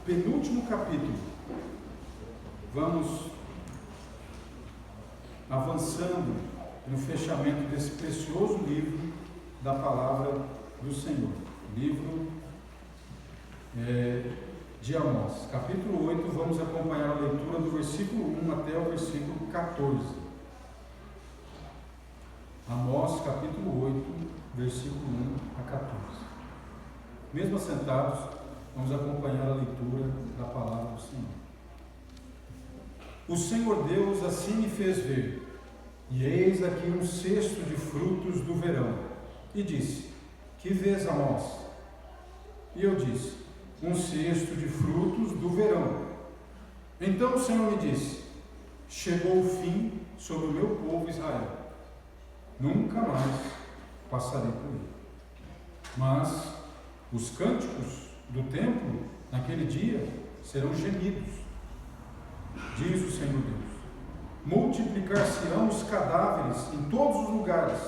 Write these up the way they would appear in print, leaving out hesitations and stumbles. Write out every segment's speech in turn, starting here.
penúltimo capítulo. Vamos avançando no fechamento desse precioso livro da palavra do Senhor. Livro de Amós, capítulo 8, vamos acompanhar a leitura do versículo 1 até o versículo 14. Amós, capítulo 8, versículo 1 a 14. Mesmo assentados, vamos acompanhar a leitura da palavra do Senhor. O Senhor Deus assim me fez ver, e eis aqui um cesto de frutos do verão, e disse: que vês, Amós? E eu disse: um cesto de frutos do verão. Então o Senhor me disse: chegou o fim sobre o meu povo Israel, nunca mais passarei por ele. Mas os cânticos do templo naquele dia serão gemidos, diz o Senhor Deus. Multiplicar-se-ão os cadáveres em todos os lugares,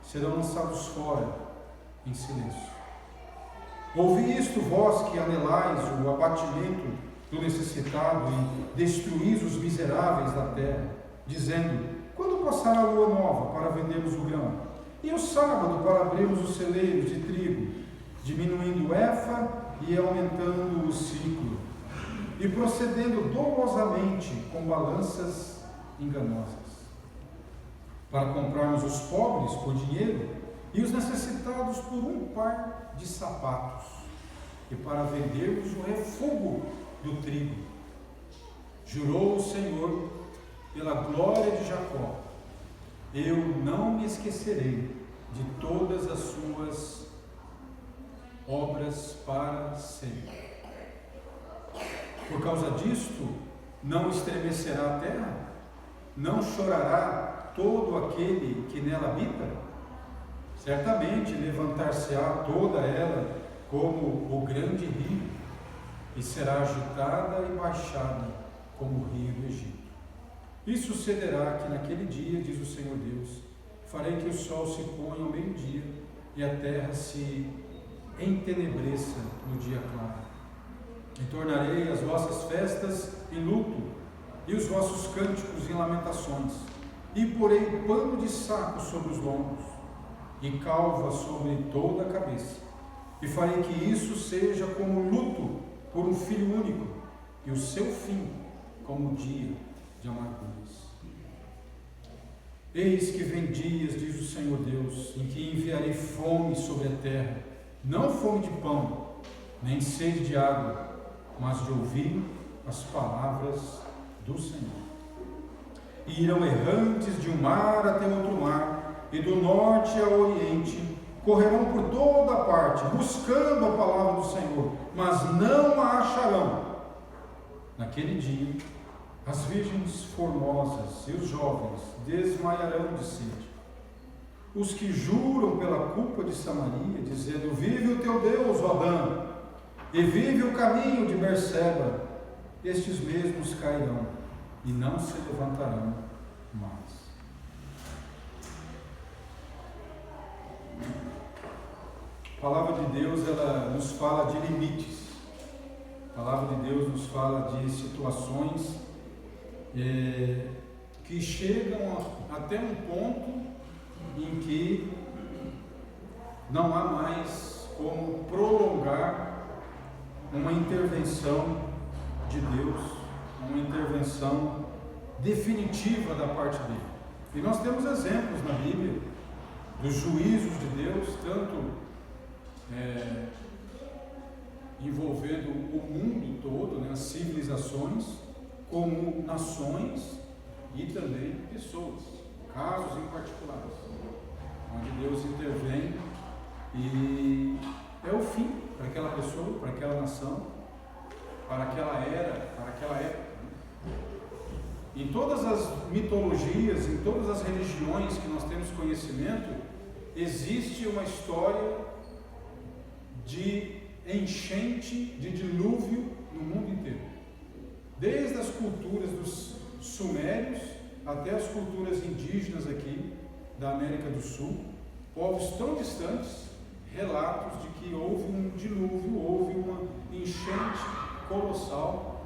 serão lançados fora em silêncio. Ouvi isto, vós que anelais o abatimento do necessitado e destruís os miseráveis da terra, dizendo: quando passará a lua nova para vendermos o grão, e o sábado para abrirmos os celeiros de trigo, diminuindo o efa e aumentando o ciclo, e procedendo dolosamente com balanças enganosas, para comprarmos os pobres por dinheiro e os necessitados por um par de sapatos, e para vendermos o refúgio do trigo. Jurou o Senhor pela glória de Jacó: eu não me esquecerei de todas as suas obras para sempre. Por causa disto, não estremecerá a terra? Não chorará todo aquele que nela habita? Certamente levantar-se-á toda ela como o grande rio, e será agitada e baixada como o rio do Egito. E sucederá que naquele dia, diz o Senhor Deus, farei que o sol se ponha ao meio-dia e a terra se entenebreça no dia claro. E tornarei as vossas festas em luto e os vossos cânticos em lamentações, e porei pano de saco sobre os lombos e calva sobre toda a cabeça, e farei que isso seja como luto por um filho único, e o seu fim como dia de amarguras. Eis que vem dias, diz o Senhor Deus, em que enviarei fome sobre a terra, não fome de pão, nem sede de água, mas de ouvir as palavras do Senhor. E irão errantes de um mar até outro mar, e do norte ao oriente, correrão por toda parte, buscando a palavra do Senhor, mas não a acharão. Naquele dia, as virgens formosas e os jovens desmaiarão de sede. Os que juram pela culpa de Samaria, dizendo: vive o teu Deus, ó Dan, e vive o caminho de Berseba, estes mesmos cairão e não se levantarão mais. A palavra de Deus, ela nos fala de limites. A palavra de Deus nos fala de situações que chegam até um ponto em que não há mais como prolongar uma intervenção de Deus, uma intervenção definitiva da parte dele. E nós temos exemplos na Bíblia dos juízos de Deus, tanto envolvendo o mundo todo, né, as civilizações, como nações e também pessoas, casos em particulares, onde Deus intervém e é o fim para aquela pessoa, para aquela nação, para aquela era, para aquela época. Em todas as mitologias, em todas as religiões que nós temos conhecimento, existe uma história de enchente, de dilúvio no mundo inteiro. Desde as culturas dos sumérios até as culturas indígenas aqui da América do Sul, povos tão distantes, relatos de que houve um dilúvio, houve uma enchente colossal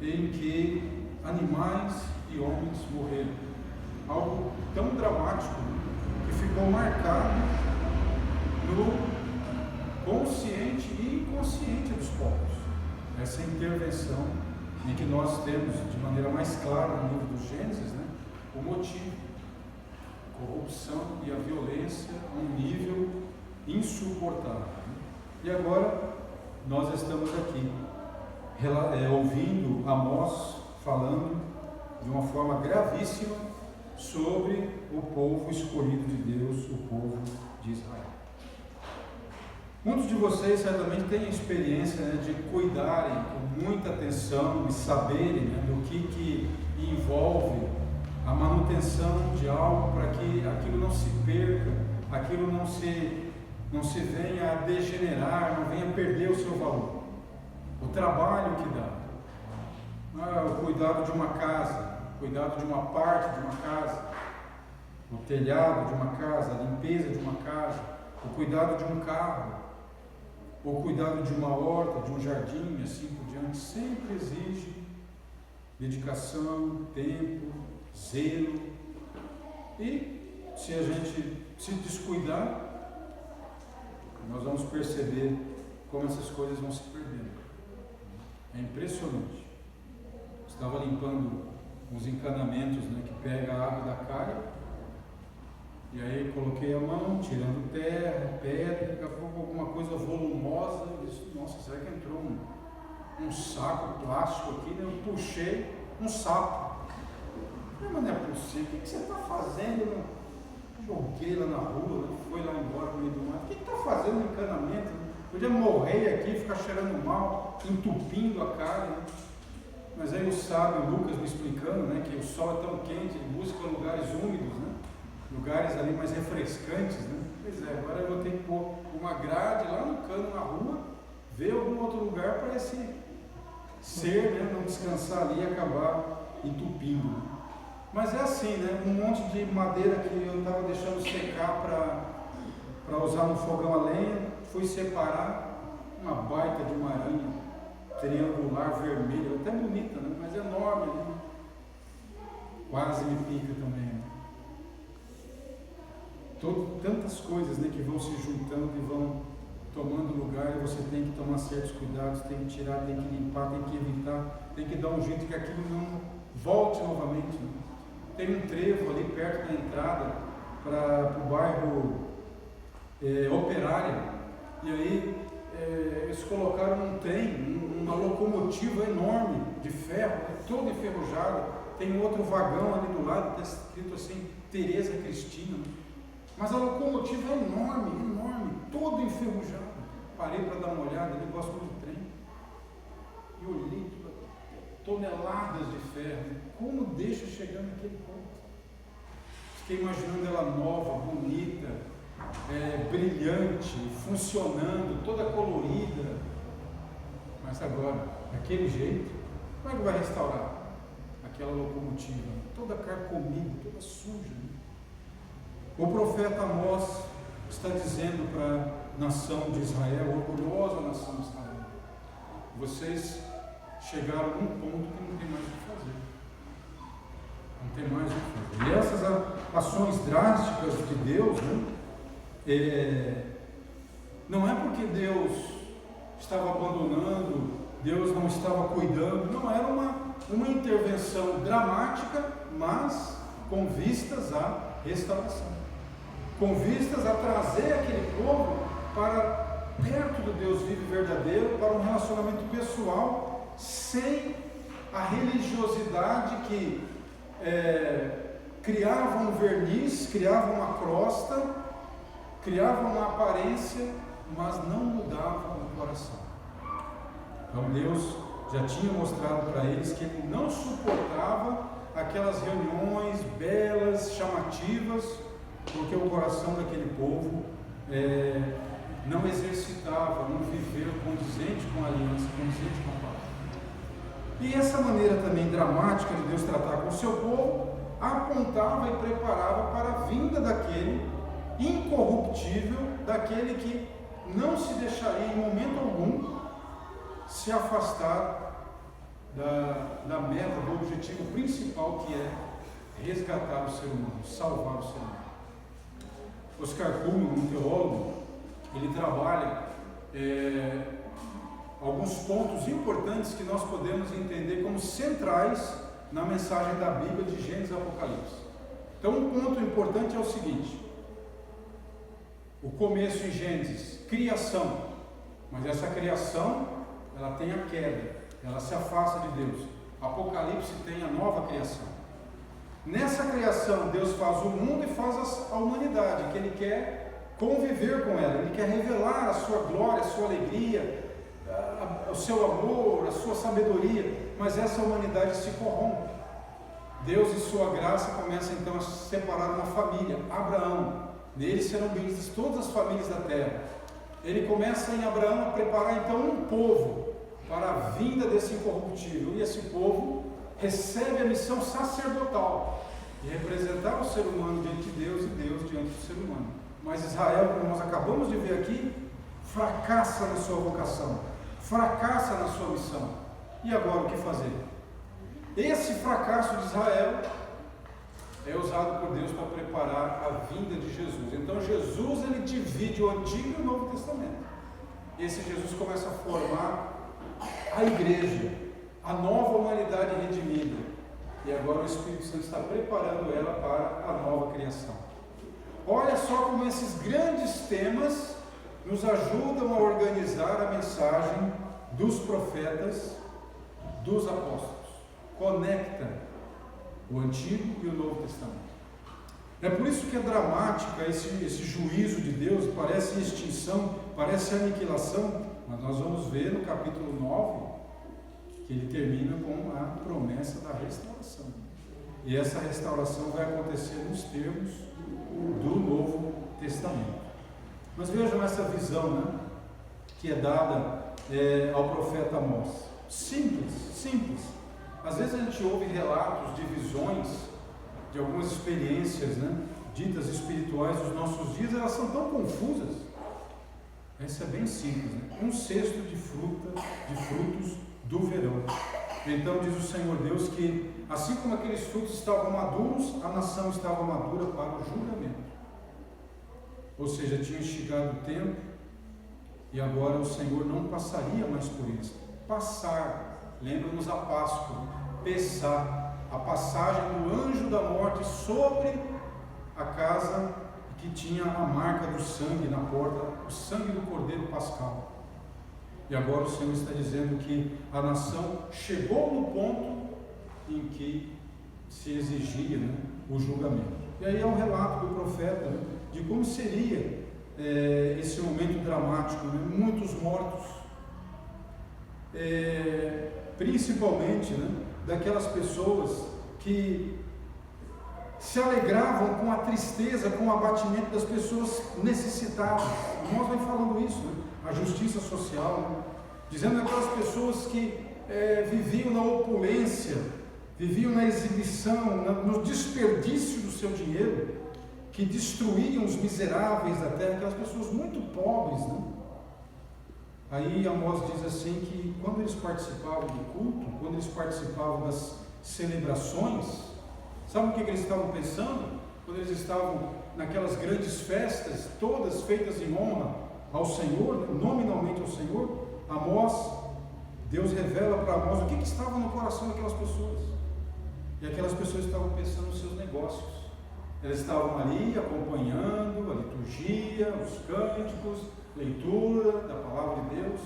em que animais e homens morreram. Algo tão dramático que ficou marcado no consciente e inconsciente dos povos. Essa intervenção em que nós temos de maneira mais clara no livro do Gênesis, né, o motivo, a corrupção e a violência a um nível insuportável. E agora nós estamos aqui ouvindo Amós falando de uma forma gravíssima sobre o povo escolhido de Deus, o povo de Israel. Muitos de vocês certamente têm a experiência, né, de cuidarem com muita atenção e saberem, né, do que envolve a manutenção de algo para que aquilo não se perca, aquilo não se venha a degenerar, não venha a perder o seu valor. O trabalho que dá, o cuidado de uma casa, o cuidado de uma parte de uma casa, o telhado de uma casa, a limpeza de uma casa, o cuidado de um carro, o cuidado de uma horta, de um jardim, assim por diante, sempre exige dedicação, tempo, zelo. E se a gente se descuidar, nós vamos perceber como essas coisas vão se perdendo. É impressionante. Estava limpando uns encanamentos, né, que pega a água da calha, e aí coloquei a mão, tirando terra, pedra, daqui a pouco alguma coisa volumosa, eu disse, nossa, será que entrou um saco plástico aqui? Eu puxei um sapo. Mas não é possível, o que você está fazendo? Joguei lá na rua, foi lá embora no meio do mato. O que está fazendo no encanamento? Podia morrer aqui, ficar cheirando mal, entupindo a calha. Mas aí o sábio Lucas me explicando, né, que o sol é tão quente, ele busca lugares úmidos, né, lugares ali mais refrescantes, né? Pois é, agora eu vou ter que pôr uma grade lá no cano na rua, ver algum outro lugar para esse ser, né, não descansar ali e acabar entupindo. Mas é assim, né, um monte de madeira que eu estava deixando secar para usar no fogão a lenha, fui separar uma baita de uma aranha triangular vermelha, até bonita, né, mas enorme, né? Quase me pica também, né? Tantas coisas, né, que vão se juntando e vão tomando lugar, e você tem que tomar certos cuidados, tem que tirar, tem que limpar, tem que evitar, tem que dar um jeito que aquilo não volte novamente, né? Tem um trevo ali perto da entrada para o bairro Operária, e aí eles colocaram um trem, uma locomotiva enorme de ferro, toda enferrujada, tem um outro vagão ali do lado, está escrito assim, Tereza Cristina, mas a locomotiva é enorme, enorme, toda enferrujada. Parei para dar uma olhada, eu gosto muito do trem, e olhei toneladas de ferro, como deixa chegar naquele ponto? Fiquei imaginando ela nova, bonita, brilhante, funcionando, toda colorida, mas agora, daquele jeito, como é que vai restaurar aquela locomotiva? Toda carcomida, toda suja, né? O profeta Amós está dizendo para a nação de Israel, orgulhosa nação de Israel, vocês chegaram a um ponto que não tem mais o que fazer. Não tem mais o que fazer. E essas ações drásticas de Deus, né, não é porque Deus estava abandonando, Deus não estava cuidando, não, era uma intervenção dramática, mas com vistas à restauração, com vistas a trazer aquele povo para perto do Deus vivo e verdadeiro, para um relacionamento pessoal, sem a religiosidade que criava um verniz, criava uma crosta, criava uma aparência, mas não mudava o coração. Então Deus já tinha mostrado para eles que Ele não suportava aquelas reuniões belas, chamativas, porque o coração daquele povo não exercitava, não viveu condizente com a aliança, condizente com a palavra. E essa maneira também dramática de Deus tratar com o seu povo, apontava e preparava para a vinda daquele incorruptível, daquele que não se deixaria em momento algum se afastar da meta, do objetivo principal, que é resgatar o ser humano, salvar o ser humano. Oscar Cullmann, um teólogo, ele trabalha alguns pontos importantes que nós podemos entender como centrais na mensagem da Bíblia de Gênesis e Apocalipse. Então, um ponto importante é o seguinte: o começo em Gênesis, criação, mas essa criação, ela tem a queda, ela se afasta de Deus. Apocalipse tem a nova criação. Nessa criação, Deus faz o mundo e faz a humanidade, que Ele quer conviver com ela, Ele quer revelar a sua glória, a sua alegria, o seu amor, a sua sabedoria, mas essa humanidade se corrompe. Deus, em sua graça, começa então a separar uma família, Abraão. Nele serão benditas todas as famílias da terra. Ele começa em Abraão a preparar então um povo para a vinda desse incorruptível, e esse povo recebe a missão sacerdotal de representar o ser humano diante de Deus e Deus diante do ser humano. Mas Israel, como nós acabamos de ver aqui, fracassa na sua vocação, fracassa na sua missão. E agora o que fazer? Esse fracasso de Israel é usado por Deus para preparar a vinda de Jesus. Então Jesus, ele divide o Antigo e o Novo Testamento. Esse Jesus começa a formar a igreja, a nova humanidade redimida. E agora o Espírito Santo está preparando ela para a nova criação. Olha só como esses grandes temas nos ajudam a organizar a mensagem dos profetas, dos apóstolos. Conecta o Antigo e o Novo Testamento. É por isso que é dramática esse juízo de Deus, parece extinção, parece aniquilação, mas nós vamos ver no capítulo 9 que ele termina com a promessa da restauração. E essa restauração vai acontecer nos termos do Novo Testamento. Mas vejam essa visão, né, que é dada ao profeta Amós. Simples, simples. Às vezes a gente ouve relatos de visões, de algumas experiências, né, ditas espirituais dos nossos dias, elas são tão confusas. Essa é bem simples, né? Um cesto de frutos do verão. Então diz o Senhor Deus que, assim como aqueles frutos estavam maduros, a nação estava madura para o julgamento. Ou seja, tinha chegado o tempo e agora o Senhor não passaria mais por isso. Passar, lembra-nos a Páscoa, Pessá, a passagem do anjo da morte sobre a casa que tinha a marca do sangue na porta, o sangue do Cordeiro Pascal. E agora o Senhor está dizendo que a nação chegou no ponto em que se exigia, né, o julgamento. E aí é um relato do profeta, né, de como seria esse momento dramático, né? Muitos mortos, principalmente, né, daquelas pessoas que se alegravam com a tristeza, com o abatimento das pessoas necessitadas. Nós vamos falando isso, né? A justiça social, né? Dizendo aquelas pessoas que viviam na opulência, viviam na exibição, no desperdício do seu dinheiro, que destruíam os miseráveis da terra, aquelas pessoas muito pobres, né? Aí Amós diz assim que quando eles participavam do culto, quando eles participavam das celebrações, sabe o que eles estavam pensando? Quando eles estavam naquelas grandes festas, todas feitas em honra ao Senhor, nominalmente ao Senhor, Deus revela para Amós o que estava no coração daquelas pessoas. E aquelas pessoas estavam pensando nos seus negócios. Elas estavam ali acompanhando a liturgia, os cânticos, leitura da palavra de Deus.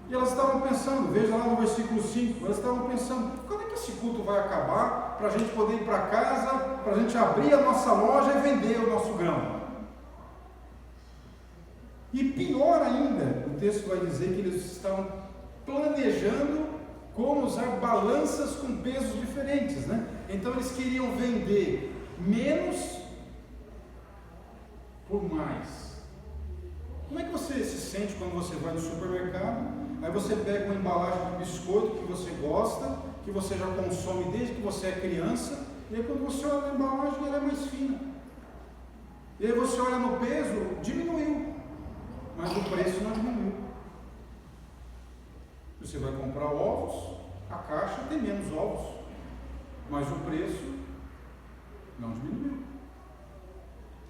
E elas estavam pensando, veja lá no versículo 5, elas estavam pensando, quando é que esse culto vai acabar para a gente poder ir para casa, para a gente abrir a nossa loja e vender o nosso grão? E pior ainda, o texto vai dizer que eles estavam planejando como usar balanças com pesos diferentes, né? Então eles queriam vender menos por mais. Como é que você se sente quando você vai no supermercado, aí você pega uma embalagem de biscoito que você gosta, que você já consome desde que você é criança, e aí quando você olha na embalagem ela é mais fina. E aí você olha no peso, diminuiu, mas o preço não diminuiu. Você vai comprar ovos, a caixa tem menos ovos, mas o preço não diminuiu.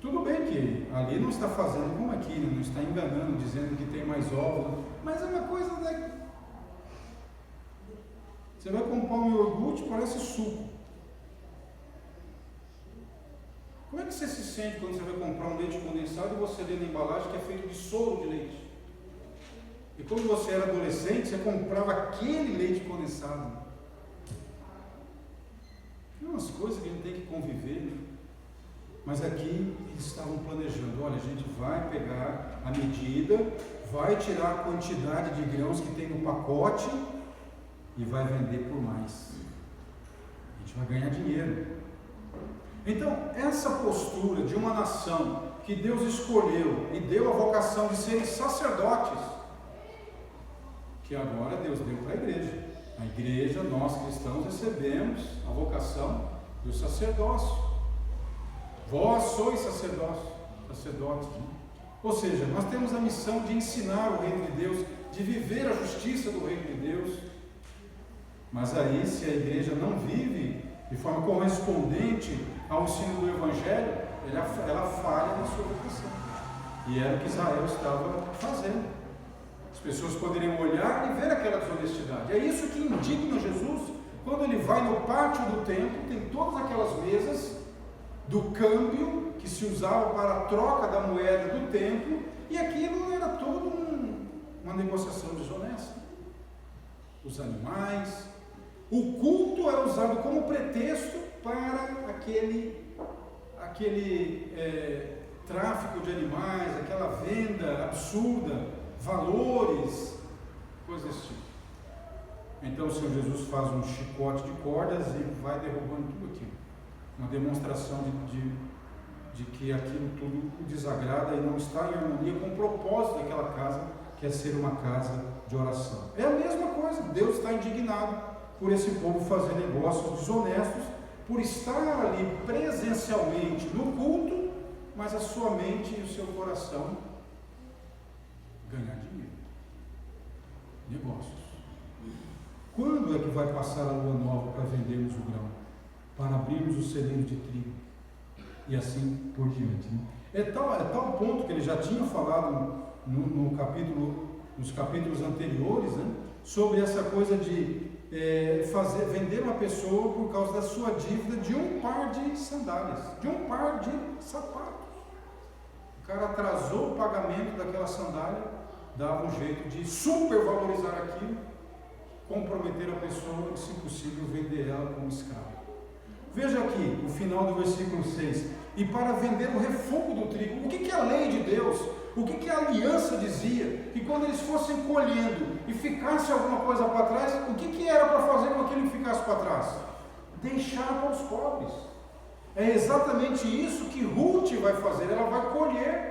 Tudo bem que ali não está fazendo como aqui, né? Não está enganando, dizendo que tem mais ovos, mas é uma coisa, né? Você vai comprar um iogurte, parece suco. Como é que você se sente quando você vai comprar um leite condensado e você lê na embalagem que é feito de soro de leite? E quando você era adolescente, você comprava aquele leite condensado. Tem umas coisas que a gente tem que conviver, né? Mas aqui eles estavam planejando, olha, a gente vai pegar a medida, vai tirar a quantidade de grãos que tem no pacote e vai vender por mais. A gente vai ganhar dinheiro. Então, essa postura de uma nação que Deus escolheu e deu a vocação de serem sacerdotes, que agora Deus deu para a igreja. A igreja, nós cristãos, recebemos a vocação do sacerdócio. Vós sois sacerdotes. Né? Ou seja, nós temos a missão de ensinar o reino de Deus, de viver a justiça do reino de Deus. Mas aí, se a igreja não vive de forma correspondente ao ensino do Evangelho, ela falha na sua vocação. E era o que Israel estava fazendo. As pessoas poderiam olhar e ver aquela desonestidade. É isso que indigna Jesus quando ele vai no pátio do templo, tem todas aquelas mesas do câmbio que se usava para a troca da moeda do templo, e aquilo era tudo uma negociação desonesta. Os animais, o culto era usado como pretexto para aquele tráfico de animais, aquela venda absurda, valores, coisas desse tipo. Então o Senhor Jesus faz um chicote de cordas e vai derrubando tudo aquilo. Uma demonstração de que aquilo tudo o desagrada e não está em harmonia com o propósito daquela casa, que é ser uma casa de oração. É a mesma coisa, Deus está indignado por esse povo fazer negócios desonestos, por estar ali presencialmente no culto, mas a sua mente e o seu coração ganhar dinheiro. Negócios. Quando é que vai passar a lua nova para vendermos o grão? Para abrirmos os celeiros de trigo? E assim por diante. Né? É tal ponto que ele já tinha falado nos capítulos anteriores, né? Sobre essa coisa de vender uma pessoa por causa da sua dívida de um par de sandálias, de um par de sapatos. O cara atrasou o pagamento daquela sandália, dava um jeito de supervalorizar aquilo, comprometer a pessoa e, se possível, vender ela como escrava. Veja aqui o final do versículo 6. E para vender o refúgio do trigo. O que é a lei de Deus? O que a aliança dizia? Que quando eles fossem colhendo e ficasse alguma coisa para trás, o que era para fazer com aquilo que ficasse para trás? Deixar para os pobres. É exatamente isso que Ruth vai fazer. Ela vai colher.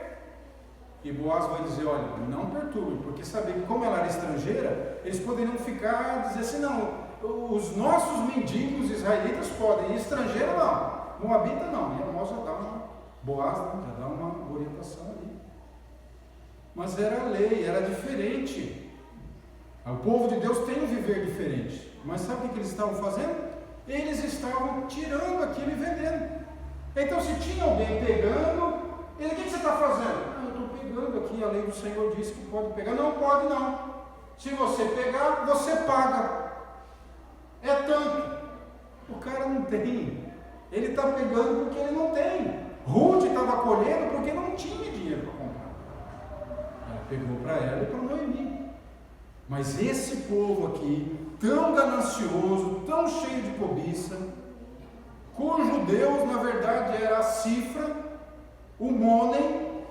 E Boaz vai dizer, olha, não perturbe, porque sabia que como ela era estrangeira, eles poderiam ficar, dizer assim, não, os nossos mendigos israelitas podem, e estrangeiro não, moabita não. E Amós já dá Boaz já dá uma orientação ali. Mas era a lei, era diferente. O povo de Deus tem um viver diferente. Mas sabe o que eles estavam fazendo? Eles estavam tirando aquilo e vendendo. Então se tinha alguém pegando, ele, o que você está fazendo? Eu estou pegando aqui, a lei do Senhor diz que pode pegar. Não pode não. Se você pegar, você paga. É tanto. O cara não tem. Ele está pegando porque ele não tem. Ruth estava colhendo porque não tinha dinheiro para comprar. Ela pegou para ela e para Noemi. Mas esse povo aqui, tão ganancioso, tão cheio de cobiça, cujo Deus na verdade era a cifra, o mônei,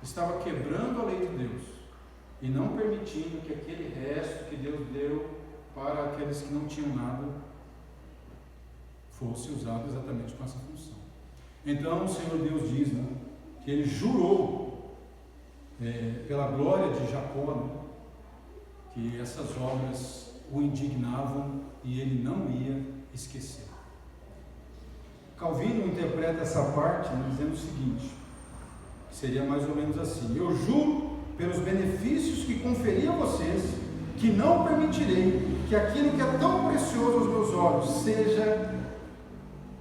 estava quebrando a lei de Deus e não permitindo que aquele resto que Deus deu para aqueles que não tinham nada fosse usado exatamente com essa função. Então o Senhor Deus diz, né, que ele jurou pela glória de Jacó, né, que essas obras o indignavam e ele não ia esquecer. Calvino interpreta essa parte, né, dizendo o seguinte, que seria mais ou menos assim: eu juro pelos benefícios que conferi a vocês que não permitirei que aquilo que é tão precioso aos meus olhos seja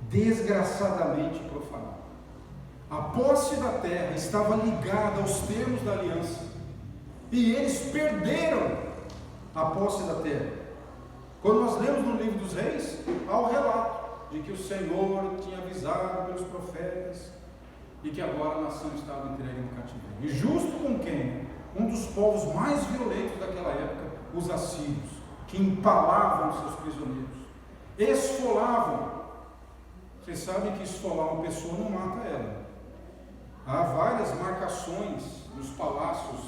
desgraçadamente profanado. A posse da terra estava ligada aos termos da aliança, e eles perderam a posse da terra. Quando nós lemos no livro dos Reis, há o relato de que o Senhor tinha avisado pelos profetas e que agora a nação estava entregue no cativeiro. E justo com quem? Um dos povos mais violentos daquela época, os assírios, que empalavam seus prisioneiros, esfolavam. Vocês sabem que esfolar uma pessoa não mata ela. Há várias marcações nos palácios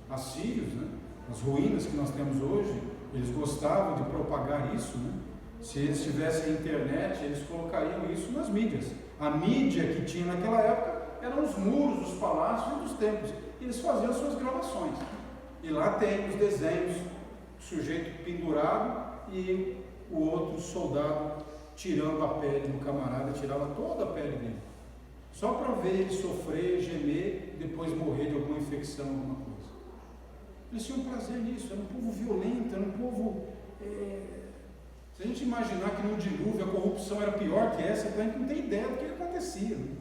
assírios, né? As ruínas que nós temos hoje, eles gostavam de propagar isso, né? Se eles tivessem internet, eles colocariam isso nas mídias. A mídia que tinha naquela época eram os muros dos palácios e dos templos. Eles faziam suas gravações. E lá tem os desenhos, o sujeito pendurado e o outro soldado tirando a pele do camarada, tirava toda a pele dele. Só para ver ele sofrer, gemer, depois morrer de alguma infecção, alguma coisa. Eles tinham prazer nisso, era um povo violento, era um povo... Se a gente imaginar que no dilúvio a corrupção era pior que essa, a gente não tem ideia do que acontecia. Né?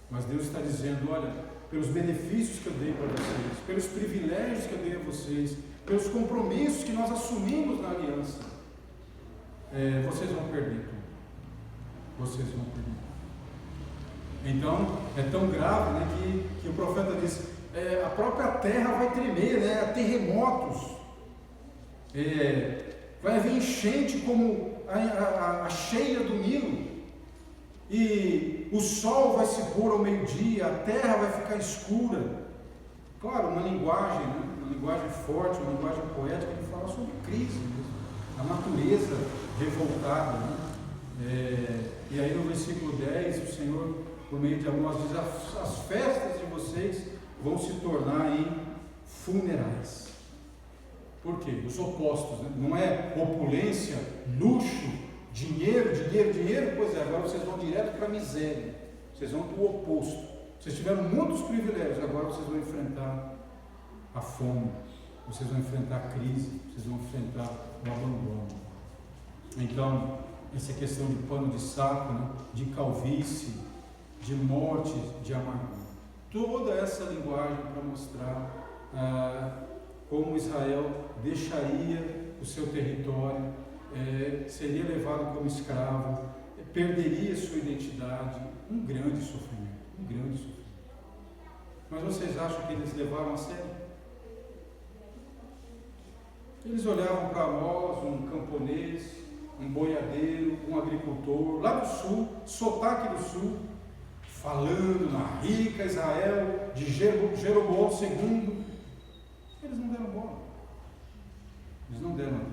Mas Deus está dizendo, olha, pelos benefícios que eu dei para vocês, pelos privilégios que eu dei a vocês, pelos compromissos que nós assumimos na aliança, vocês vão perder tudo. Vocês vão perder. Então, é tão grave, né, que o profeta diz, a própria terra vai tremer, né, terremotos, vai haver enchente como a cheia do Nilo, e o sol vai se pôr ao meio-dia, a terra vai ficar escura. Claro, uma linguagem, né, uma linguagem forte, uma linguagem poética, que fala sobre crise mesmo, a natureza revoltada. Né? E aí no versículo 10, o Senhor, por meio de Amós, diz, as festas de vocês vão se tornar em funerais. Por quê? Os opostos, né? Não é opulência, luxo, dinheiro, pois agora vocês vão direto para a miséria, vocês vão para o oposto. Vocês tiveram muitos privilégios, agora vocês vão enfrentar a fome, vocês vão enfrentar a crise, vocês vão enfrentar o abandono. Então, essa questão de pano de saco, né? De calvície, de morte, de amargura. Toda essa linguagem para mostrar como Israel deixaria o seu território, seria levado como escravo, perderia sua identidade, um grande sofrimento. Mas vocês acham que eles levaram a sério? Eles olhavam para nós, um camponês, um boiadeiro, um agricultor, lá do sul, sotaque do sul, falando na rica Israel de Jeroboão II. Eles não deram bola. Eles não deram bola.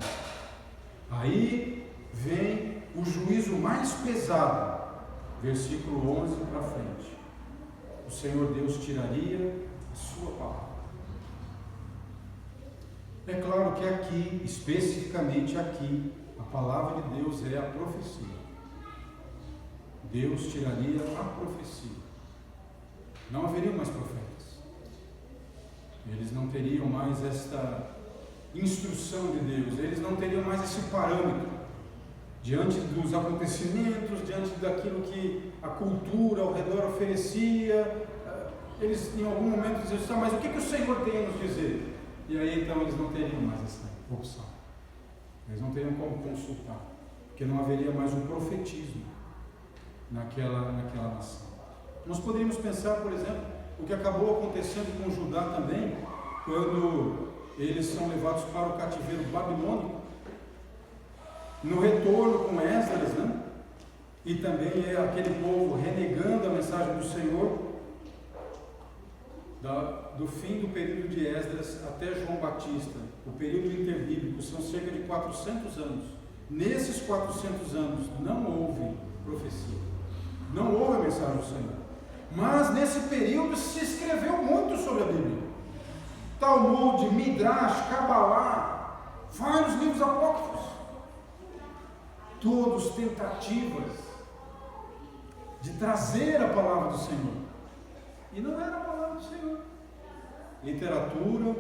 Aí vem o juízo mais pesado, versículo 11 para frente. O Senhor Deus tiraria a sua palavra. É claro que aqui, especificamente aqui, a palavra de Deus é a profecia. Deus tiraria a profecia. Não haveriam mais profetas. Eles não teriam mais esta instrução de Deus, eles não teriam mais esse parâmetro diante dos acontecimentos, diante daquilo que a cultura ao redor oferecia. Eles em algum momento diziam, mas o que o Senhor tem a nos dizer? E aí então eles não teriam mais essa opção, eles não teriam como consultar, porque não haveria mais um profetismo naquela nação. Nós poderíamos pensar, por exemplo, o que acabou acontecendo com Judá também, quando eles são levados para o cativeiro babilônico, no retorno com Esdras, né? E também aquele povo renegando a mensagem do Senhor, do fim do período de Esdras até João Batista, o período interbíblico, são cerca de 400 anos. Nesses 400 anos não houve profecia, não houve a mensagem do Senhor. Mas nesse período se escreveu muito sobre a Bíblia. Talmud, Midrash, Kabbalah, vários livros apócrifos. Todos tentativas de trazer a palavra do Senhor. E não era a palavra do Senhor. Literatura,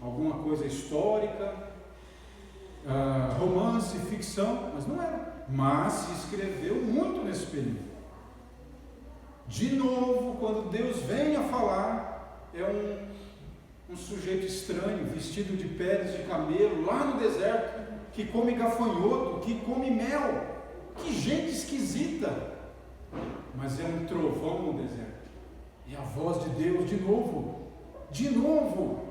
alguma coisa histórica, romance, ficção, mas não era. Mas se escreveu muito nesse período. De novo, quando Deus vem a falar, é um sujeito estranho, vestido de peles de camelo, lá no deserto, que come gafanhoto, que come mel. Que gente esquisita! Mas é um trovão no deserto. E a voz de Deus de novo. De novo.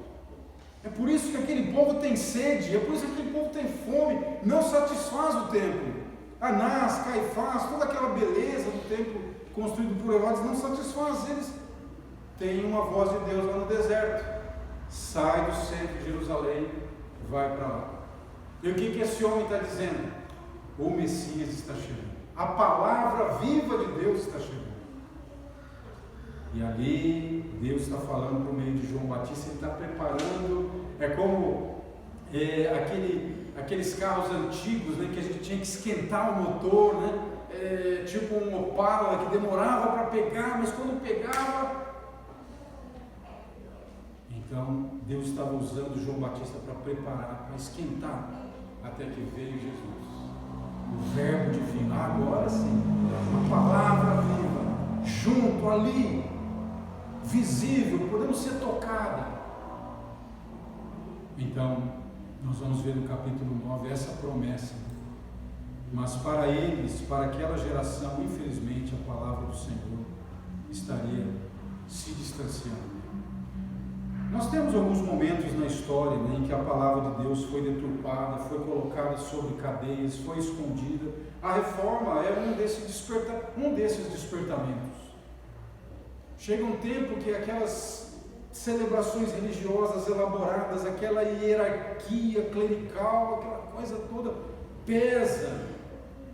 É por isso que aquele povo tem sede, é por isso que aquele povo tem fome. Não satisfaz o templo. Anás, Caifás, toda aquela beleza do templo construído por Herodes não satisfaz eles. Tem uma voz de Deus lá no deserto. Sai do centro de Jerusalém, vai para lá. E o que esse homem está dizendo? O Messias está chegando. A palavra viva de Deus está chegando. E ali, Deus está falando por meio de João Batista, ele está preparando, é como aqueles carros antigos, né, que a gente tinha que esquentar o motor, né, tipo um Opala que demorava para pegar, mas quando pegava... Então, Deus estava usando João Batista para preparar, para esquentar, até que veio Jesus. O verbo divino, agora sim, a palavra viva, junto ali, visível, podemos ser tocada. Então, nós vamos ver no capítulo 9 essa promessa. Mas para eles, para aquela geração, infelizmente, a palavra do Senhor estaria se distanciando. Nós temos alguns momentos na história, né, em que a palavra de Deus foi deturpada, foi colocada sobre cadeias, foi escondida. A reforma é um desses despertamentos. Chega um tempo que aquelas celebrações religiosas elaboradas, aquela hierarquia clerical, aquela coisa toda pesa,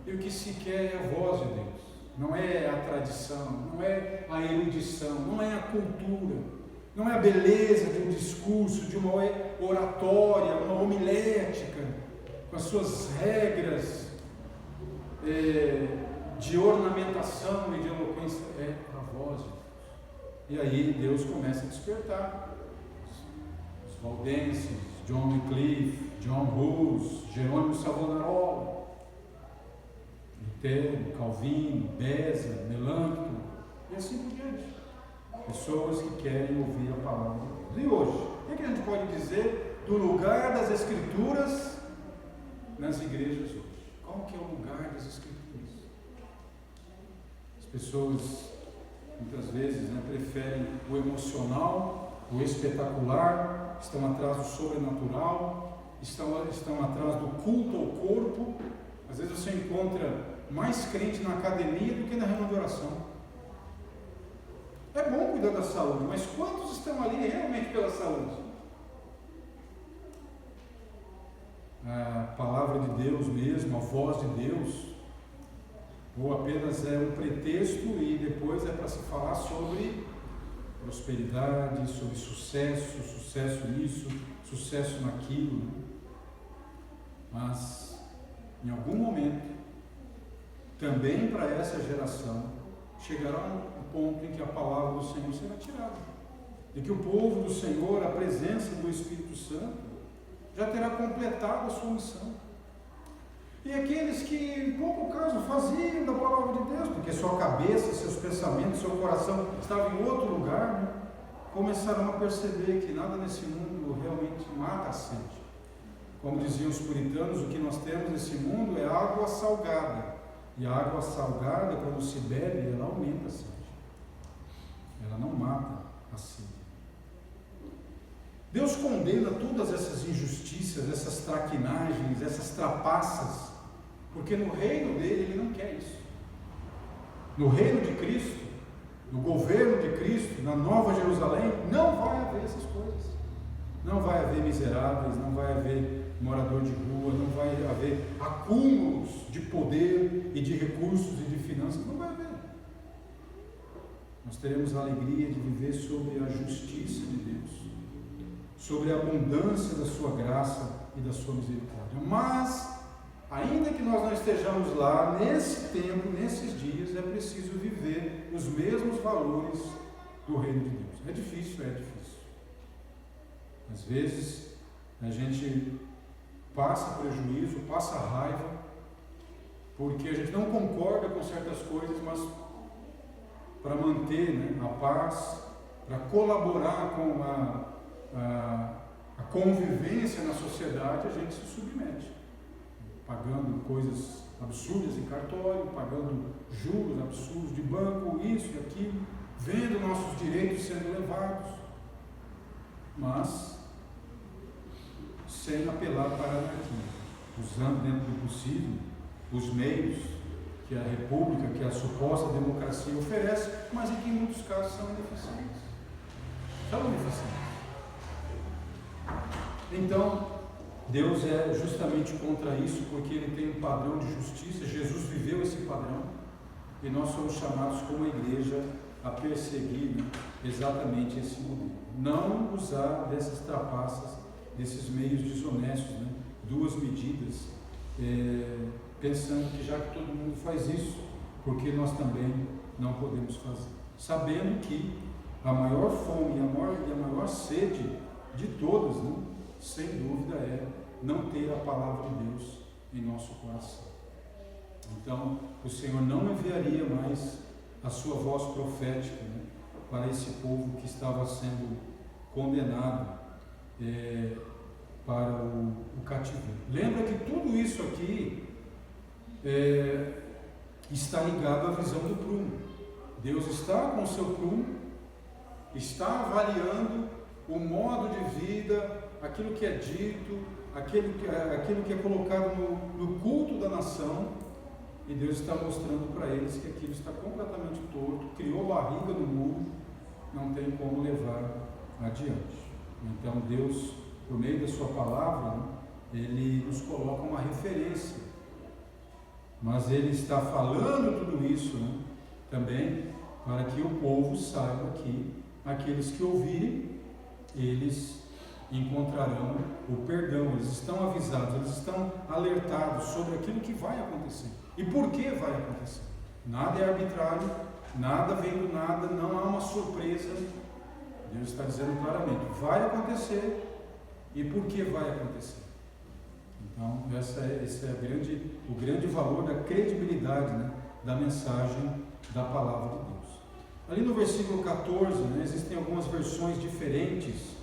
e o que se quer é a voz de Deus. Não é a tradição, não é a erudição, não é a cultura. Não é a beleza de um discurso, de uma oratória, uma homilética, com as suas regras de ornamentação e de eloquência, é a voz de Deus. E aí Deus começa a despertar. Os valdenses, John Wycliffe, John Hus, Jerônimo Savonarola, Lutero, Calvino, Beza, Melancton, e assim por diante. Pessoas que querem ouvir a palavra de Deus. E hoje, o que a gente pode dizer do lugar das Escrituras nas igrejas hoje? Qual que é o lugar das Escrituras? As pessoas, muitas vezes, preferem o emocional, o espetacular, estão atrás do sobrenatural, estão atrás do culto ao corpo. Às vezes você encontra mais crente na academia do que na reunião de oração. É bom cuidar da saúde, mas quantos estão ali realmente pela saúde? A palavra de Deus mesmo, a voz de Deus, ou apenas é um pretexto e depois é para se falar sobre prosperidade, sobre sucesso nisso, sucesso naquilo. Mas, em algum momento, também para essa geração, chegará um ponto em que a palavra do Senhor será tirada. E que o povo do Senhor, a presença do Espírito Santo, já terá completado a sua missão. E aqueles que, em pouco caso, faziam da palavra de Deus, porque sua cabeça, seus pensamentos, seu coração estavam em outro lugar, começarão a perceber que nada nesse mundo realmente mata a sede. Como diziam os puritanos, o que nós temos nesse mundo é água salgada. E a água salgada, quando se bebe, ela aumenta a sede. Ela não mata a sede. Deus condena todas essas injustiças, essas traquinagens, essas trapaças, porque no reino dele, ele não quer isso. No reino de Cristo, no governo de Cristo, na Nova Jerusalém, não vai haver essas coisas. Não vai haver miseráveis, não vai haver morador de rua, não vai haver acúmulos de poder e de recursos e de finanças, não vai haver. Nós teremos a alegria de viver sobre a justiça de Deus, sobre a abundância da sua graça e da sua misericórdia. Mas, ainda que nós não estejamos lá, nesse tempo, nesses dias, é preciso viver os mesmos valores do reino de Deus. É difícil. Às vezes, A gente passa prejuízo, passa raiva, porque a gente não concorda com certas coisas, mas para manter, né, a paz, para colaborar com a convivência na sociedade, a gente se submete, pagando coisas absurdas em cartório, pagando juros absurdos de banco, isso e aquilo, vendo nossos direitos sendo levados, mas sem apelar para a anarquia, usando dentro do possível os meios que a república, que a suposta democracia oferece, mas em que em muitos casos são ineficientes. Então, Deus é justamente contra isso, porque Ele tem um padrão de justiça. Jesus viveu esse padrão e nós somos chamados como igreja a perseguir, né, exatamente esse modelo. Não usar dessas trapaças, desses meios desonestos, né, duas medidas, pensando que já que todo mundo faz isso, porque nós também não podemos fazer. Sabendo que a maior fome e a maior sede de todas, né, sem dúvida, é não ter a palavra de Deus em nosso coração. Então, o Senhor não enviaria mais a sua voz profética, né, para esse povo que estava sendo condenado para o cativeiro. Lembra que tudo isso aqui está ligado à visão do prumo. Deus está com o seu prumo, está avaliando o modo de vida, aquilo que é dito, aquilo que é colocado no culto da nação, e Deus está mostrando para eles que aquilo está completamente torto, criou barriga no muro, não tem como levar adiante. Então Deus, por meio da sua palavra, né, Ele nos coloca uma referência, mas Ele está falando tudo isso, né, também para que o povo saiba que aqueles que ouvirem, eles encontrarão o perdão. Eles estão avisados, eles estão alertados sobre aquilo que vai acontecer e por que vai acontecer. Nada é arbitrário, nada vem do nada, não há uma surpresa. Deus está dizendo claramente, vai acontecer e por que vai acontecer. Então, esse é o grande valor da credibilidade, né, da mensagem da palavra de Deus. Ali no versículo 14, né, existem algumas versões diferentes,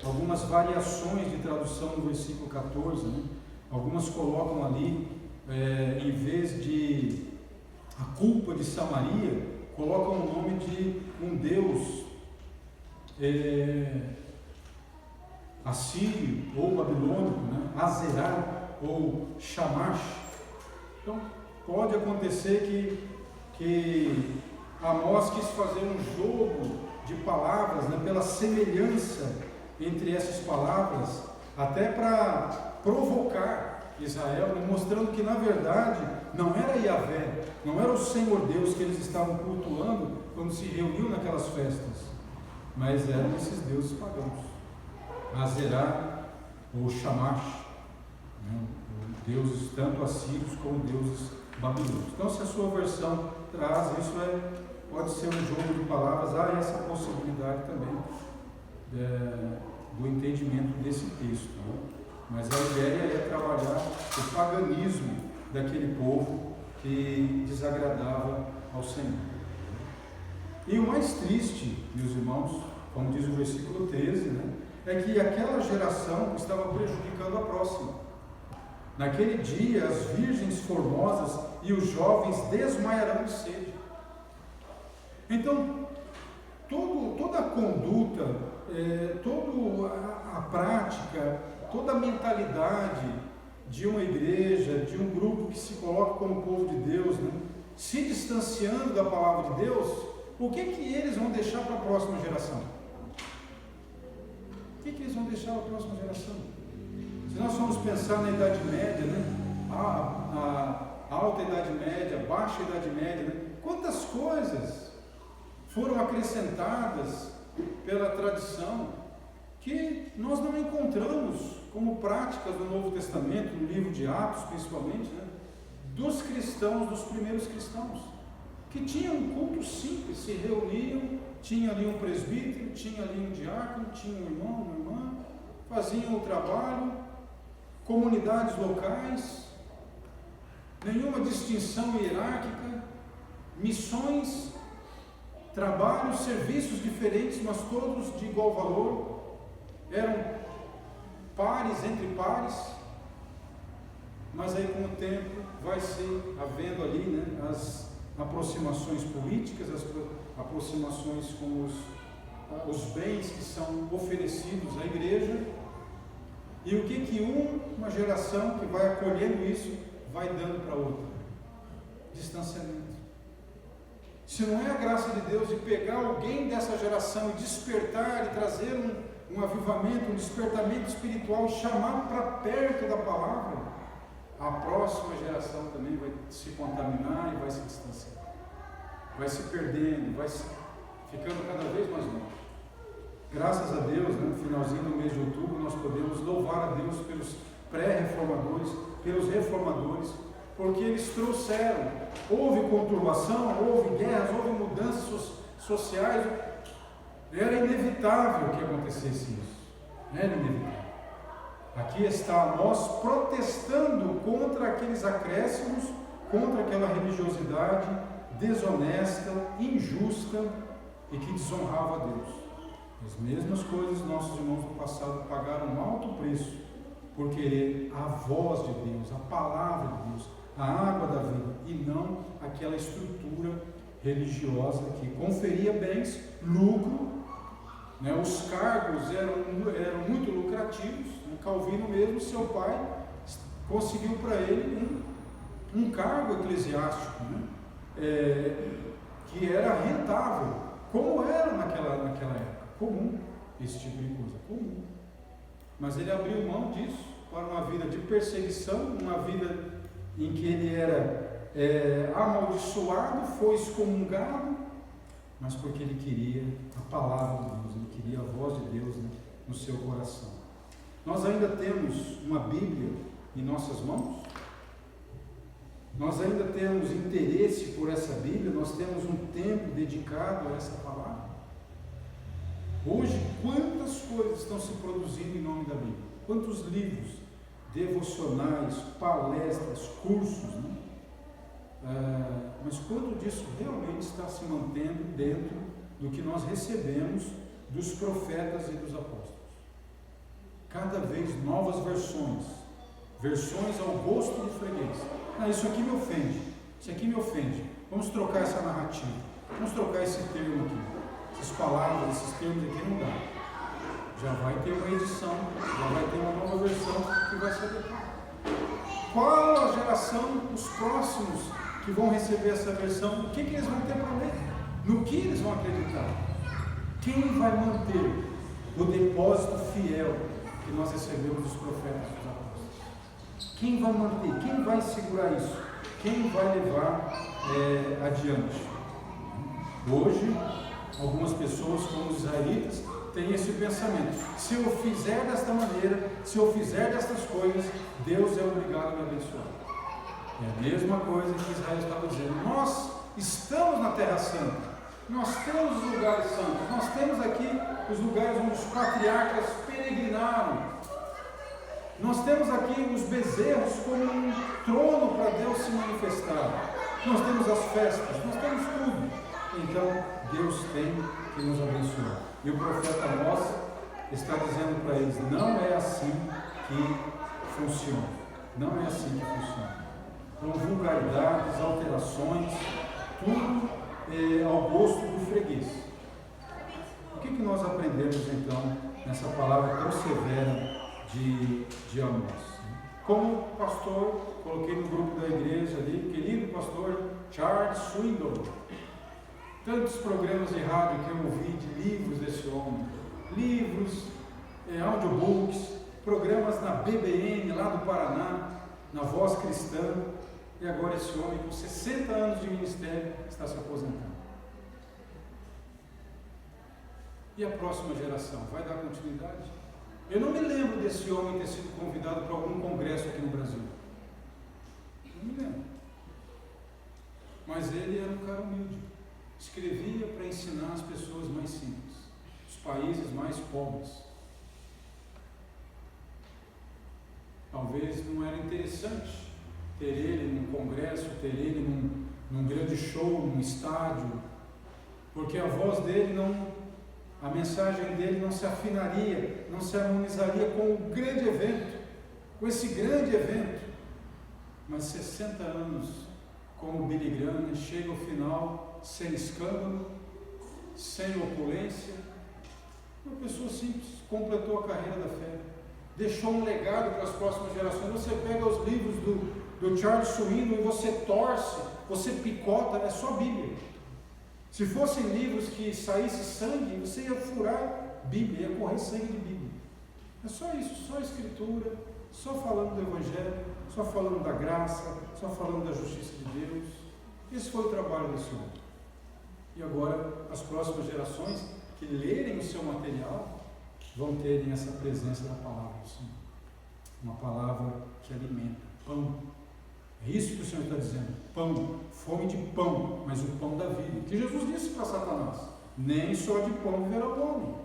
algumas variações de tradução no versículo 14, né? Algumas colocam ali, em vez de a culpa de Samaria, colocam o nome de um deus assírio ou babilônico, né? Azerá ou Shamash. Então pode acontecer que Amós quis fazer um jogo de palavras, né, pela semelhança entre essas palavras, até para provocar Israel, né, mostrando que na verdade não era Yahvé, não era o Senhor Deus que eles estavam cultuando quando se reuniam naquelas festas, mas eram esses deuses pagãos, Azerá ou Shamash, né, deuses tanto assírios como deuses babilônicos. Então, se a sua versão traz isso, pode ser um jogo de palavras, há essa possibilidade também do entendimento desse texto, né? Mas a ideia é trabalhar o paganismo daquele povo que desagradava ao Senhor. E o mais triste, meus irmãos, como diz o versículo 13, né, é que aquela geração estava prejudicando a próxima. Naquele dia as virgens formosas e os jovens desmaiarão de sede. Então, toda a conduta, toda a prática, toda a mentalidade de uma igreja, de um grupo que se coloca como povo de Deus, né, se distanciando da palavra de Deus, o que eles vão deixar para a próxima geração? O que eles vão deixar para a próxima geração? Se nós formos pensar na Idade Média, né, a alta Idade Média, a baixa Idade Média, né, quantas coisas foram acrescentadas pela tradição que nós não encontramos como práticas do Novo Testamento, no livro de Atos principalmente, né, dos cristãos, dos primeiros cristãos, que tinham um culto simples, se reuniam, tinha ali um presbítero, tinha ali um diácono, tinha um irmão, uma irmã, faziam o trabalho, comunidades locais, nenhuma distinção hierárquica, missões, trabalhos, serviços diferentes, mas todos de igual valor, eram pares entre pares, mas aí com o tempo vai se havendo ali, né, as aproximações políticas, as aproximações com os bens que são oferecidos à igreja, e o que uma geração que vai acolhendo isso vai dando para outra? Distanciamento. Se não é a graça de Deus de pegar alguém dessa geração e despertar e trazer um avivamento, um despertamento espiritual e chamar para perto da palavra, a próxima geração também vai se contaminar e vai se distanciar, vai se perdendo, vai se ficando cada vez mais longe. Graças a Deus, no finalzinho do mês de outubro, nós podemos louvar a Deus pelos pré-reformadores, pelos reformadores, porque eles trouxeram, houve conturbação, houve guerras, houve mudanças sociais, era inevitável que acontecesse isso, era inevitável. Aqui está nós protestando contra aqueles acréscimos, contra aquela religiosidade desonesta, injusta e que desonrava a Deus. As mesmas coisas nossos irmãos do passado pagaram um alto preço por querer a voz de Deus, a palavra de Deus, a água da vida, e não aquela estrutura religiosa que conferia bens, lucro, né? Os cargos eram muito lucrativos. Calvino mesmo, seu pai, conseguiu para ele um cargo eclesiástico, né? Que era rentável, como era naquela época, comum, esse tipo de coisa, comum. Mas ele abriu mão disso para uma vida de perseguição, uma vida em que ele era amaldiçoado, foi excomungado, mas porque ele queria a palavra de Deus, ele queria a voz de Deus, né, no seu coração. Nós ainda temos uma Bíblia em nossas mãos? Nós ainda temos interesse por essa Bíblia? Nós temos um tempo dedicado a essa palavra? Hoje, quantas coisas estão se produzindo em nome da Bíblia? Quantos livros, devocionais, palestras, cursos, né? Mas quanto disso realmente está se mantendo dentro do que nós recebemos dos profetas e dos apóstolos? Cada vez novas versões ao gosto de freguês. Isso aqui me ofende, isso aqui me ofende. Vamos trocar essa narrativa, vamos trocar esse termo aqui, essas palavras, esses termos aqui não dá. Já vai ter uma edição, já vai ter uma nova versão que vai ser adequada. Qual a geração, os próximos que vão receber essa versão? O que eles vão ter para ler? No que eles vão acreditar? Quem vai manter o depósito fiel que nós recebemos dos profetas e dos apóstolos? Quem vai manter? Quem vai segurar isso? Quem vai levar adiante? Hoje, algumas pessoas, como os israelitas, têm esse pensamento: se eu fizer desta maneira, se eu fizer destas coisas, Deus é obrigado a me abençoar. É a mesma coisa que Israel estava dizendo: nós estamos na Terra Santa, nós temos os lugares santos, nós temos aqui os lugares onde os patriarcas peregrinaram, nós temos aqui os bezerros como um trono para Deus se manifestar, nós temos as festas, nós temos tudo. Então Deus tem que nos abençoar. E o profeta Amós está dizendo para eles: não é assim que funciona, não é assim que funciona. Com vulgaridades, alterações, tudo ao gosto do freguês. O que nós aprendemos então nessa palavra tão severa de Amós? Como pastor, coloquei no grupo da igreja ali, querido pastor Charles Swindoll, tantos programas de rádio que eu ouvi de livros desse homem, livros, audiobooks, programas na BBN lá do Paraná, na Voz Cristã. E agora esse homem, com 60 anos de ministério, está se aposentando. E a próxima geração vai dar continuidade? Eu não me lembro desse homem ter sido convidado para algum congresso aqui no Brasil. Não me lembro. Mas ele era um cara humilde. Escrevia para ensinar as pessoas mais simples, os países mais pobres. Talvez não era interessante ter ele num congresso, ter ele num grande show, num estádio, porque a voz dele a mensagem dele não se afinaria, não se harmonizaria com o grande evento, com esse grande evento. Mas 60 anos como Billy Graham, chega ao final sem escândalo, sem opulência, uma pessoa simples, completou a carreira da fé, deixou um legado para as próximas gerações. Você pega os livros do Charles Swindoll e você torce, você picota, é só Bíblia. Se fossem livros que saísse sangue, você ia furar Bíblia, ia correr sangue de Bíblia. É só isso, só escritura, só falando do Evangelho, só falando da graça, só falando da justiça de Deus. Esse foi o trabalho desse homem. E agora, as próximas gerações que lerem o seu material vão terem essa presença da palavra do Senhor. Uma palavra que alimenta, pão. É isso que o Senhor está dizendo, pão, fome de pão, mas o pão da vida. Que Jesus disse para Satanás: nem só de pão viverá o homem.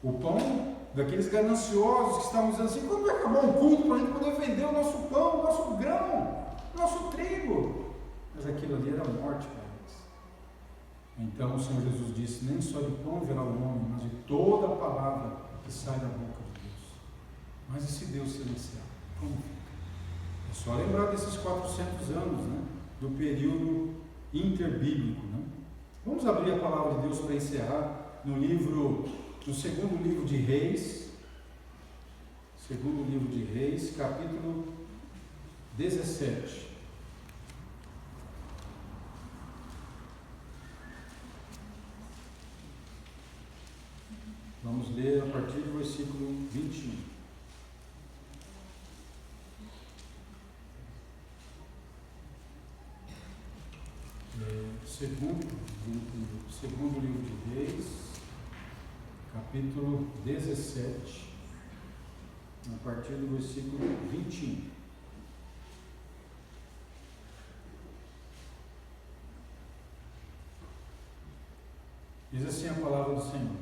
O pão daqueles gananciosos que estavam dizendo assim: quando vai acabar um culto para a gente poder vender o nosso pão, o nosso grão, o nosso trigo? Mas aquilo ali era morte para eles. Então o Senhor Jesus disse: nem só de pão viverá o homem, mas de toda a palavra que sai da boca de Deus. Mas e se Deus silenciar? Como fica? É só lembrar desses 400 anos, né, do período interbíblico. Né? Vamos abrir a palavra de Deus para encerrar no segundo livro de Reis, capítulo 17. Vamos ler a partir do versículo 21. Segundo livro de Reis, capítulo 17, a partir do versículo 21. Diz assim a palavra do Senhor: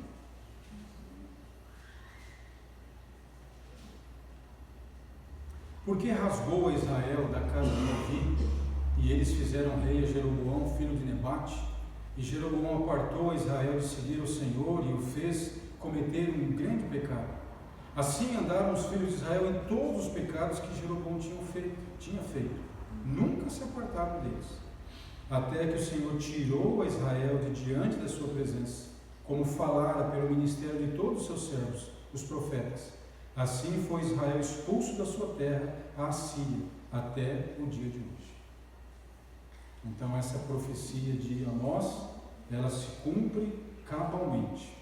porque rasgou a Israel da casa de Davi, e eles fizeram rei a Jeroboão, filho de Nebate, e Jeroboão apartou a Israel de seguir o Senhor e o fez cometer um grande pecado. Assim andaram os filhos de Israel em todos os pecados que Jeroboão tinha feito. Nunca se apartaram deles, até que o Senhor tirou a Israel de diante da sua presença, como falara pelo ministério de todos os seus servos, os profetas. Assim foi Israel expulso da sua terra, a Assíria, até o dia de hoje. Então essa profecia de Amós, ela se cumpre cabalmente.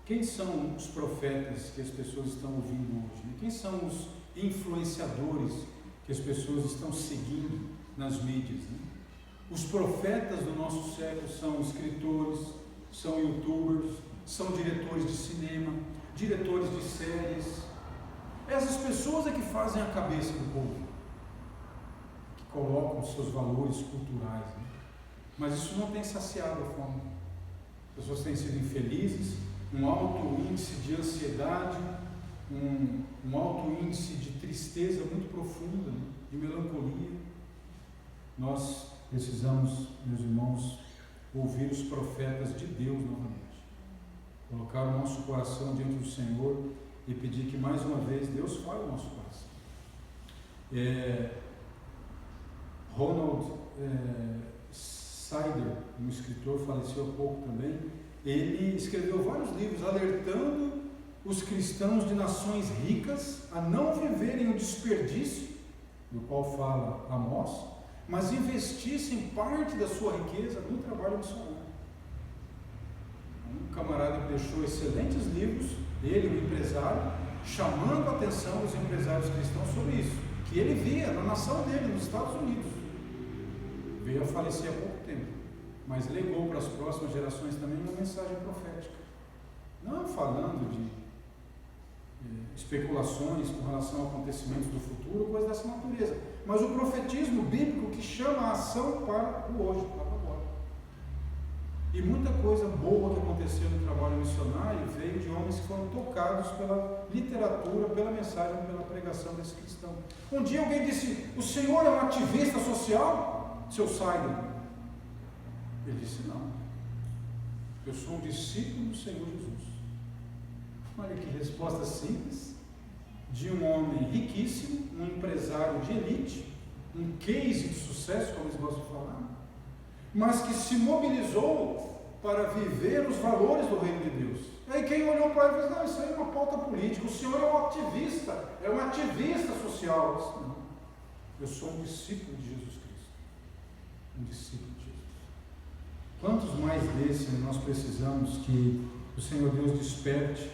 Quem são os profetas que as pessoas estão ouvindo hoje? Quem são os influenciadores que as pessoas estão seguindo nas mídias? Os profetas do nosso século são escritores, são youtubers, são diretores de cinema, diretores de séries. Essas pessoas é que fazem a cabeça do povo, que colocam seus valores culturais, né? Mas isso não tem saciado a fome. As pessoas têm sido infelizes, um alto índice de ansiedade, um alto índice de tristeza muito profunda, né? De melancolia. Nós precisamos, meus irmãos, ouvir os profetas de Deus novamente. Colocar o nosso coração diante do Senhor e pedir que mais uma vez Deus fale o nosso coração. Ronald Sider, um escritor, faleceu há pouco também. Ele escreveu vários livros alertando os cristãos de nações ricas a não viverem o desperdício, do qual fala Amós, mas investissem parte da sua riqueza no trabalho missionário. Um camarada que deixou excelentes livros, ele, o empresário, chamando a atenção dos empresários cristãos sobre isso, que ele via na nação dele, nos Estados Unidos. Veio a falecer há pouco tempo, mas legou para as próximas gerações também uma mensagem profética, não falando de especulações com relação a acontecimentos do futuro, coisas dessa natureza, mas o profetismo bíblico que chama a ação para o hoje, para agora. E muita coisa boa que aconteceu no trabalho missionário veio de homens que foram tocados pela literatura, pela mensagem, pela pregação desse cristão. Um dia alguém disse: o senhor é um ativista social, seu Sidon? Ele disse: não, eu sou um discípulo do Senhor Jesus. Olha que resposta simples, de um homem riquíssimo, um empresário de elite, um case de sucesso, como eles gostam de falar, mas que se mobilizou para viver os valores do reino de Deus. Aí quem olhou para ele e falou: não, isso aí é uma pauta política, o senhor é um ativista social. Eu disse: não, eu sou um discípulo de Jesus Cristo, um discípulo de Jesus. Quantos mais desses nós precisamos que o Senhor Deus desperte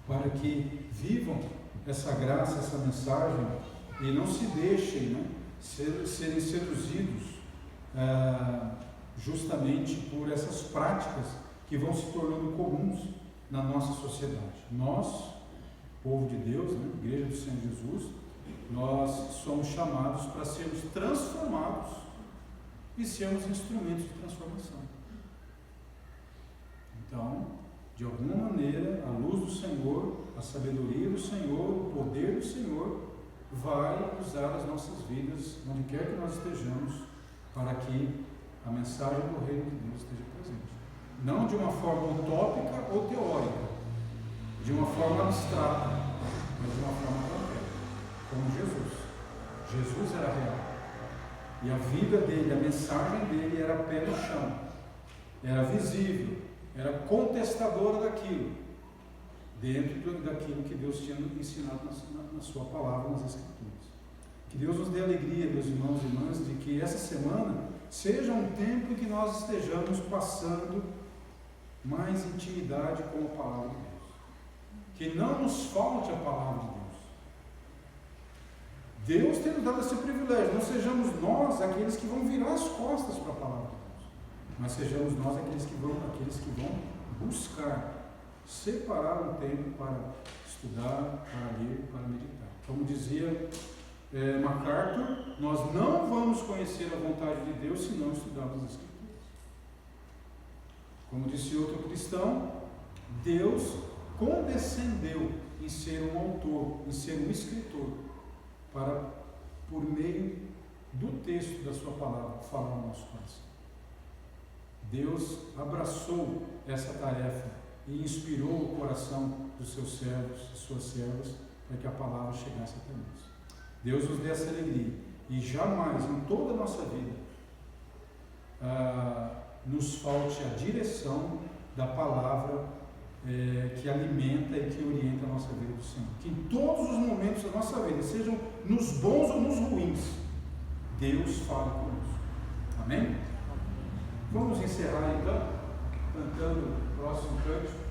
para que vivam essa graça, essa mensagem, e não se deixem serem seduzidos justamente por essas práticas que vão se tornando comuns na nossa sociedade. Nós, povo de Deus, Igreja do Senhor Jesus, nós somos chamados para sermos transformados e sermos instrumentos de transformação. Então, de alguma maneira, a luz do Senhor, a sabedoria do Senhor, o poder do Senhor vai usar as nossas vidas, onde quer que nós estejamos, para que a mensagem do reino de Deus esteja presente. Não de uma forma utópica ou teórica, de uma forma abstrata, mas de uma forma concreta, como Jesus. Jesus era real. E a vida dele, a mensagem dele era pé no chão, era visível, era contestadora daquilo, dentro daquilo que Deus tinha ensinado na sua palavra, nas Escrituras. Que Deus nos dê alegria, meus irmãos e irmãs, de que essa semana seja um tempo em que nós estejamos passando mais intimidade com a palavra de Deus. Que não nos falte a palavra de Deus. Deus tem nos dado esse privilégio. Não sejamos nós aqueles que vão virar as costas para a palavra de Deus, mas sejamos nós aqueles que vão buscar, separar um tempo para estudar, para ler, para meditar. Como dizia MacArthur, nós não vamos conhecer a vontade de Deus se não estudarmos as Escrituras. Como disse outro cristão, Deus condescendeu em ser um autor, em ser um escritor, para, por meio do texto da sua palavra, falar ao nosso coração. Deus abraçou essa tarefa e inspirou o coração dos seus servos e suas servas para que a palavra chegasse até nós. Deus nos dê essa alegria e jamais em toda a nossa vida nos falte a direção da palavra que alimenta e que orienta a nossa vida do Senhor. Que em todos os momentos da nossa vida, sejam nos bons ou nos ruins, Deus fale conosco. Amém? Vamos encerrar então, cantando o próximo cântico.